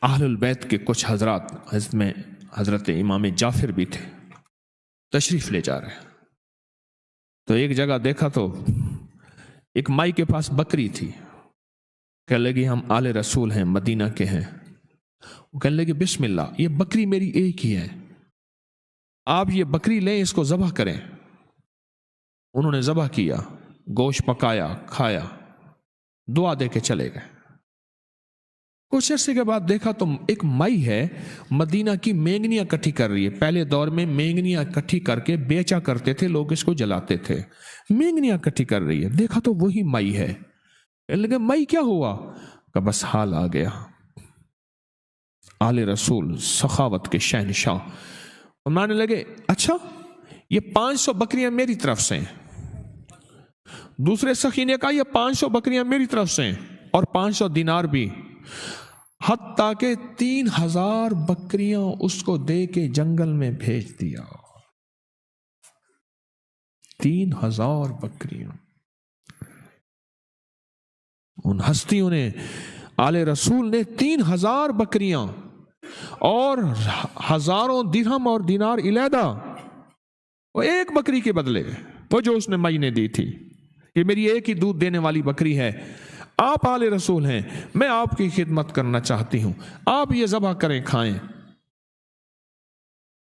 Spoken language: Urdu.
اہل البیت کے کچھ حضرات، حضرت امام جعفر بھی تھے، تشریف لے جا رہے ہیں۔ تو ایک جگہ دیکھا تو ایک مائی کے پاس بکری تھی، کہنے لگی ہم آل رسول ہیں، مدینہ کے ہیں۔ وہ کہنے لگے بسم اللہ، یہ بکری میری ایک ہی ہے، آپ یہ بکری لیں، اس کو ذبح کریں۔ انہوں نے ذبح کیا، گوشت پکایا، کھایا، دعا دے کے چلے گئے۔ کچھ عرصے کے بعد دیکھا تو ایک مائی ہے مدینہ کی، مینگنیاں اکٹھی کر رہی ہے۔ پہلے دور میں مینگنیاں اکٹھی کر کے بیچا کرتے تھے لوگ، اس کو جلاتے تھے۔ مینگنیاں اکٹھی کر رہی ہے، دیکھا تو وہی مائی ہے۔ لگے مائی کیا ہوا؟ کہ بس حال آ گیا، آل رسول سخاوت کے شہنشاہ فرمانے لگے اچھا یہ 500 بکریاں میری طرف سے ہیں۔ دوسرے سخی نے کہا یہ 500 بکریاں میری طرف سے ہیں، اور 500 دینار بھی، حتیٰ کہ 3000 بکریاں اس کو دے کے جنگل میں بھیج دیا۔ 3000 بکریاں ان ہستیوں نے، آل رسول نے 3000 بکریاں اور ہزاروں درہم اور دینار علیحدہ، وہ ایک بکری کے بدلے، وہ جو اس نے مئی نے دی تھی، کہ میری ایک ہی دودھ دینے والی بکری ہے، آپ آل رسول ہیں، میں آپ کی خدمت کرنا چاہتی ہوں، آپ یہ ذبح کریں، کھائیں۔